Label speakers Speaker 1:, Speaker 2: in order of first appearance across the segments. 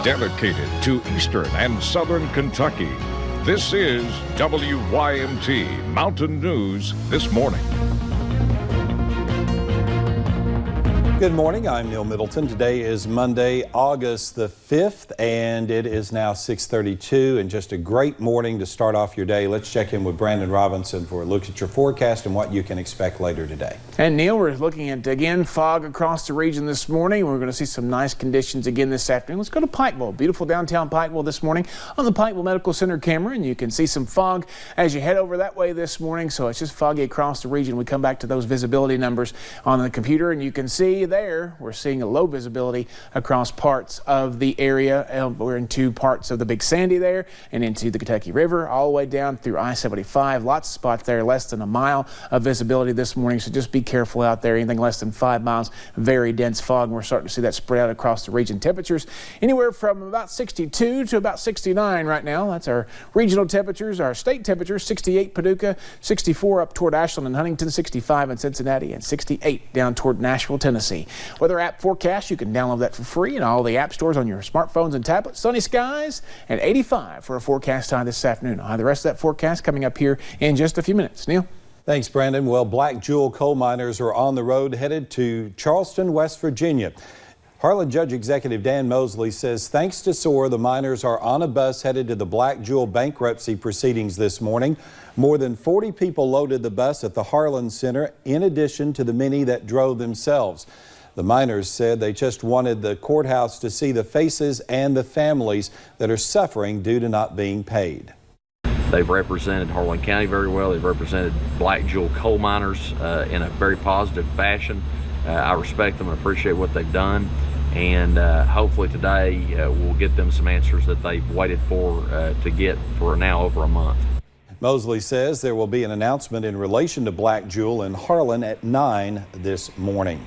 Speaker 1: dedicated to Eastern and Southern Kentucky. This is WYMT Mountain News This Morning.
Speaker 2: Good morning, I'm Neil Middleton. Today is Monday, August the 5th, and it is now 6:32, and just a great morning to start off your day. Let's check in with Brandon Robinson for a look at your forecast and what you can expect later today.
Speaker 3: And Neil, we're looking at, again, fog across the region this morning. We're going to see some nice conditions again this afternoon. Let's go to Pikeville, beautiful downtown Pikeville this morning on the Pikeville Medical Center camera, and you can see some fog as you head over that way this morning, so it's just foggy across the region. We come back to those visibility numbers on the computer, and you can see there we're seeing a low visibility across parts of the area. We're into parts of the Big Sandy there and into the Kentucky River all the way down through I-75. Lots of spots there, less than a mile of visibility this morning, so just be careful out there. Anything less than 5 miles, very dense fog, and we're starting to see that spread out across the region. Temperatures anywhere from about 62 to about 69 right now. That's our regional temperatures. Our state temperatures: 68 Paducah, 64 up toward Ashland and Huntington, 65 in Cincinnati, and 68 down toward Nashville, Tennessee. Weather app forecast, you can download that for free in all the app stores on your smartphones and tablets. Sunny skies and 85 for a forecast high this afternoon. I'll have the rest of that forecast coming up here in just a few minutes. Neil?
Speaker 2: Thanks, Brandon. Well, Black Jewel coal miners are on the road headed to Charleston, West Virginia. Harlan Judge Executive Dan Mosley says thanks to SOAR, the miners are on a bus headed to the Black Jewel bankruptcy proceedings this morning. More than 40 people loaded the bus at the Harlan Center, in addition to the many that drove themselves. The miners said they just wanted the courthouse to see the faces and the families that are suffering due to not being paid.
Speaker 4: They've represented Harlan County very well. They've represented Black Jewel coal miners in a very positive fashion. I respect them and appreciate what they've done. And hopefully today we'll get them some answers that they've waited for to get for now over a month.
Speaker 2: Mosley says there will be an announcement in relation to Black Jewel in Harlan at 9 this morning.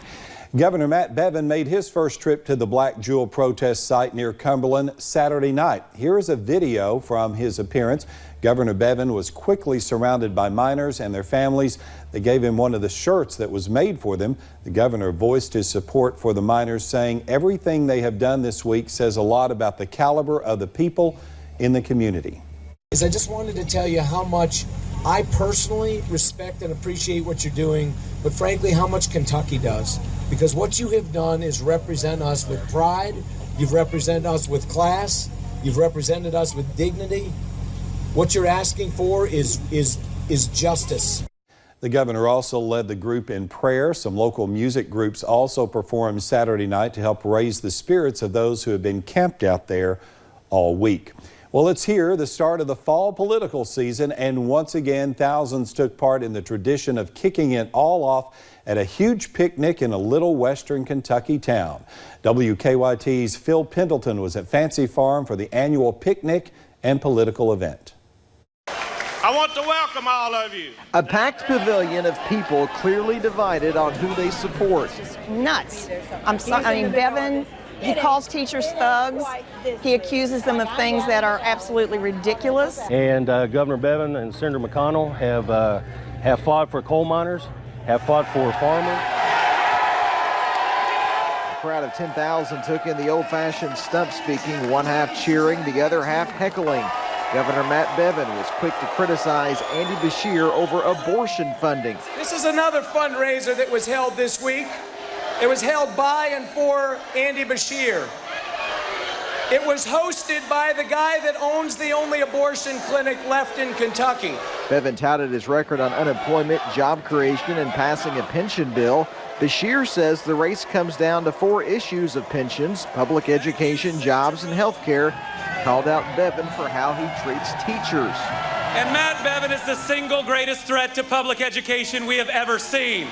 Speaker 2: Governor Matt Bevin made his first trip to the Black Jewel protest site near Cumberland Saturday night. Here is a video from his appearance. Governor Bevin was quickly surrounded by miners and their families. They gave him one of the shirts that was made for them. The governor voiced his support for the miners, saying everything they have done this week says a lot about the caliber of the people in the community.
Speaker 5: I just wanted to tell you how much I personally respect and appreciate what you're doing, but frankly, how much Kentucky does. Because what you have done is represent us with pride, you've represented us with class, you've represented us with dignity. What you're asking for is justice.
Speaker 2: The governor also led the group in prayer. Some local music groups also performed Saturday night to help raise the spirits of those who have been camped out there all week. Well, it's here, the start of the fall political season, and once again, thousands took part in the tradition of kicking it all off at a huge picnic in a little western Kentucky town. WKYT's Phil Pendleton was at Fancy Farm for the annual picnic and political event.
Speaker 6: I want to welcome all of you.
Speaker 7: A packed pavilion of people clearly divided on who they support.
Speaker 8: Nuts. Bevin, he calls teachers thugs. He accuses them of things that are absolutely ridiculous.
Speaker 9: And Governor Bevin and Senator McConnell have fought for coal miners, have fought for farmers.
Speaker 7: A crowd of 10,000 took in the old-fashioned stump speaking, one half cheering, the other half heckling. Governor Matt Bevin was quick to criticize Andy Beshear over abortion funding.
Speaker 5: This is another fundraiser that was held this week. It was held by and for Andy Beshear. It was hosted by the guy that owns the only abortion clinic left in Kentucky.
Speaker 7: Bevin touted his record on unemployment, job creation, and passing a pension bill. Beshear says the race comes down to 4 issues of pensions, public education, jobs, and health care. Called out Bevin for how he treats teachers.
Speaker 6: And Matt Bevin is the single greatest threat to public education we have ever seen.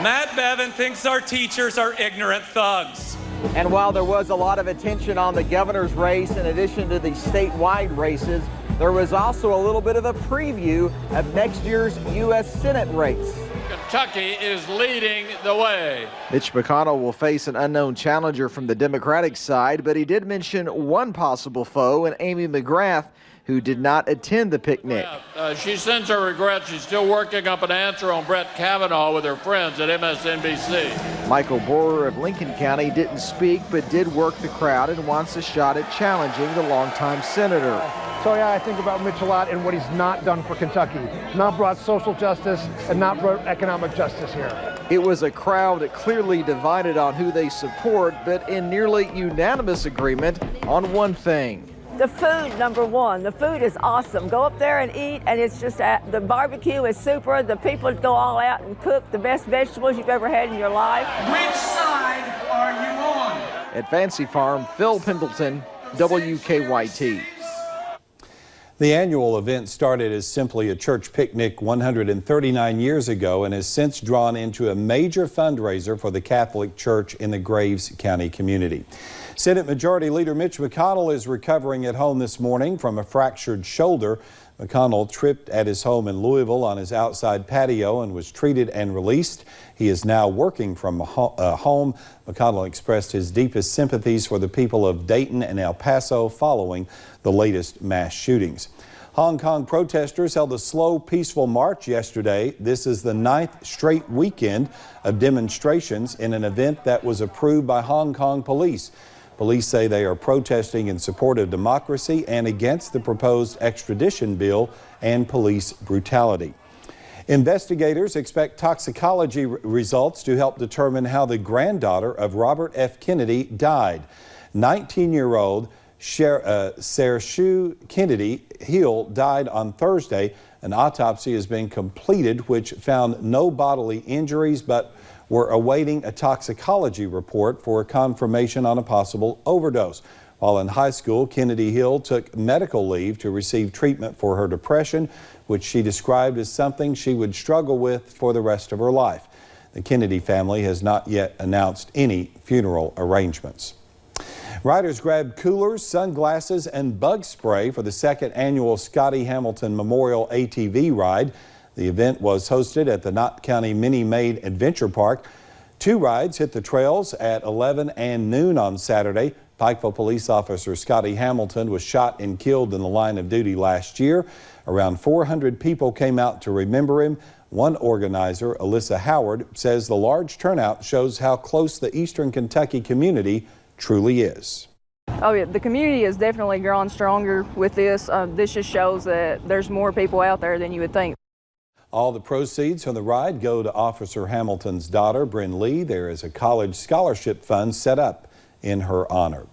Speaker 6: Matt Bevin thinks our teachers are ignorant thugs.
Speaker 7: And while there was a lot of attention on the governor's race in addition to the statewide races, there was also a little bit of a preview of next year's U.S. Senate race.
Speaker 6: Kentucky is leading the way.
Speaker 7: Mitch McConnell will face an unknown challenger from the Democratic side, but he did mention one possible foe in Amy McGrath, who did not attend the picnic.
Speaker 10: She sends her regrets. She's still working up an answer on Brett Kavanaugh with her friends at MSNBC.
Speaker 7: Michael Borer of Lincoln County didn't speak, but did work the crowd and wants a shot at challenging the longtime senator.
Speaker 11: So yeah, I think about Mitch a lot and what he's not done for Kentucky. Not brought social justice and not brought economic justice here.
Speaker 7: It was a crowd clearly divided on who they support, but in nearly unanimous agreement on one thing.
Speaker 12: The food, number one. The food is awesome. Go up there and eat, and it's just, the barbecue is super. The people go all out and cook the best vegetables you've ever had in your life.
Speaker 13: Which side are you on?
Speaker 7: At Fancy Farm, Phil Pendleton, WKYT.
Speaker 2: The annual event started as simply a church picnic 139 years ago and has since drawn into a major fundraiser for the Catholic Church in the Graves County community. Senate Majority Leader Mitch McConnell is recovering at home this morning from a fractured shoulder. McConnell tripped at his home in Louisville on his outside patio and was treated and released. He is now working from home. McConnell expressed his deepest sympathies for the people of Dayton and El Paso following the latest mass shootings. Hong Kong protesters held a slow, peaceful march yesterday. This is the 9th straight weekend of demonstrations in an event that was approved by Hong Kong police. Police say they are protesting in support of democracy and against the proposed extradition bill and police brutality. Investigators expect toxicology results to help determine how the granddaughter of Robert F. Kennedy died. 19-year-old Saoirse Kennedy Hill died on Thursday. An autopsy has been completed which found no bodily injuries, but we're awaiting a toxicology report for confirmation on a possible overdose. While in high school, Kennedy Hill took medical leave to receive treatment for her depression, which she described as something she would struggle with for the rest of her life. The Kennedy family has not yet announced any funeral arrangements. Riders grabbed coolers, sunglasses, and bug spray for the second annual Scotty Hamilton Memorial ATV ride. The event was hosted at the Knott County Minnie-Maid Adventure Park. 2 rides hit the trails at 11 and noon on Saturday. Pikeville police officer Scotty Hamilton was shot and killed in the line of duty last year. Around 400 people came out to remember him. One organizer, Alyssa Howard, says the large turnout shows how close the Eastern Kentucky community truly is.
Speaker 14: Oh yeah, the community has definitely grown stronger with this. This just shows that there's more people out there than you would think.
Speaker 2: All the proceeds from the ride go to Officer Hamilton's daughter, Bryn Lee. There is a college scholarship fund set up in her honor.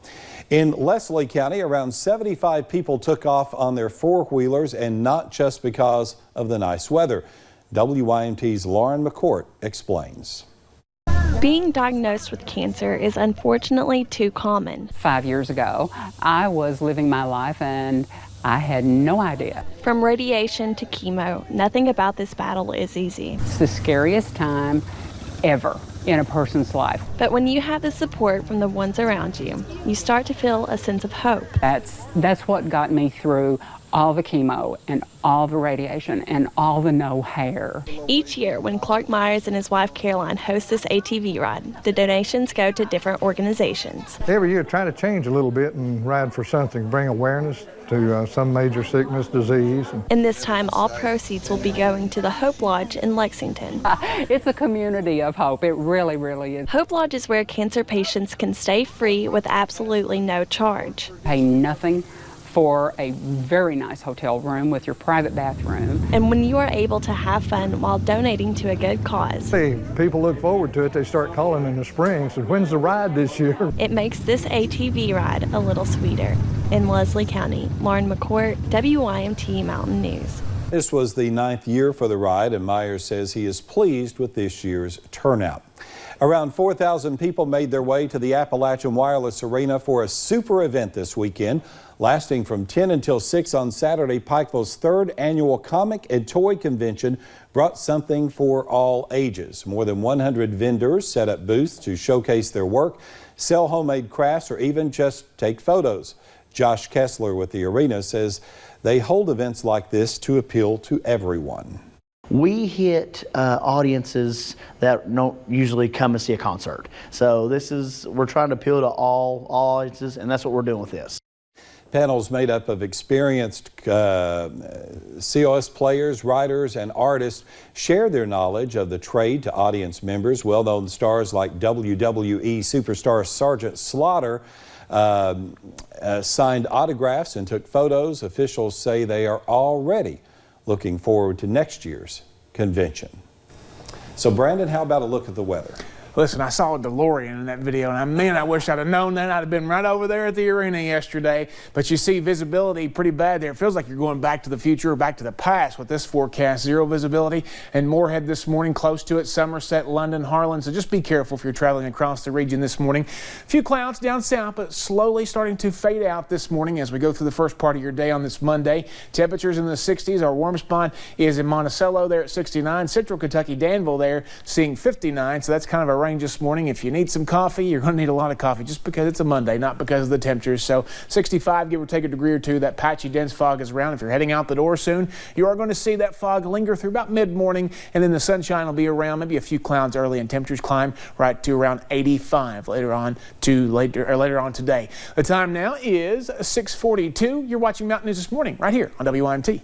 Speaker 2: In Leslie County, around 75 people took off on their four-wheelers, and not just because of the nice weather. WYMT's Lauren McCourt explains.
Speaker 15: Being diagnosed with cancer is unfortunately too common.
Speaker 16: 5 years ago, I was living my life and I had no idea.
Speaker 15: From radiation to chemo, nothing about this battle is easy.
Speaker 16: It's the scariest time ever in a person's life.
Speaker 15: But when you have the support from the ones around you, you start to feel a sense of hope.
Speaker 16: That's what got me through all the chemo and all the radiation and all the no hair.
Speaker 15: Each year when Clark Myers and his wife Caroline host this ATV ride, the donations go to different organizations.
Speaker 11: Every year trying to change a little bit and ride for something, bring awareness to some major sickness, disease.
Speaker 15: And this time all proceeds will be going to the Hope Lodge in Lexington.
Speaker 16: It's a community of hope. It really, really is.
Speaker 15: Hope Lodge is where cancer patients can stay free with absolutely no charge.
Speaker 16: Pay nothing for a very nice hotel room with your private bathroom.
Speaker 15: And when you are able to have fun while donating to a good cause.
Speaker 11: Hey, people look forward to it. They start calling in the spring, so when's the ride this year?
Speaker 15: It makes this ATV ride a little sweeter. In Leslie County, Lauren McCourt, WYMT Mountain News.
Speaker 2: This was the 9th year for the ride, and Myers says he is pleased with this year's turnout. Around 4,000 people made their way to the Appalachian Wireless Arena for a super event this weekend. Lasting from 10 until 6 on Saturday, Pikeville's 3rd annual Comic and Toy Convention brought something for all ages. More than 100 vendors set up booths to showcase their work, sell homemade crafts, or even just take photos. Josh Kessler with the arena says they hold events like this to appeal to everyone.
Speaker 17: We hit audiences that don't usually come and see a concert. So we're trying to appeal to all audiences, and that's what we're doing with this.
Speaker 2: Panels made up of experienced COS players, writers, and artists shared their knowledge of the trade to audience members. Well-known stars like WWE superstar Sergeant Slaughter signed autographs and took photos. Officials say they are already looking forward to next year's convention. So, Brandon, how about a look at the weather?
Speaker 3: Listen, I saw a DeLorean in that video, and man, I wish I'd have known that. I'd have been right over there at the arena yesterday. But you see visibility pretty bad there. It feels like you're going back to the future or back to the past with this forecast. Zero visibility. And Moorhead this morning, close to it. Somerset, London, Harlan. So just be careful if you're traveling across the region this morning. A few clouds down south, but slowly starting to fade out this morning as we go through the first part of your day on this Monday. Temperatures in the 60s. Our warm spot is in Monticello there at 69. Central Kentucky, Danville there seeing 59. So that's kind of a range this morning. If you need some coffee, you're going to need a lot of coffee just because it's a Monday, not because of the temperatures. So 65, give or take a degree or two. That patchy dense fog is around. If you're heading out the door soon, you are going to see that fog linger through about mid-morning, and then the sunshine will be around, maybe a few clouds early, and temperatures climb right to around 85 later on today. The time now is 6:42. You're watching Mountain News This Morning right here on WYMT.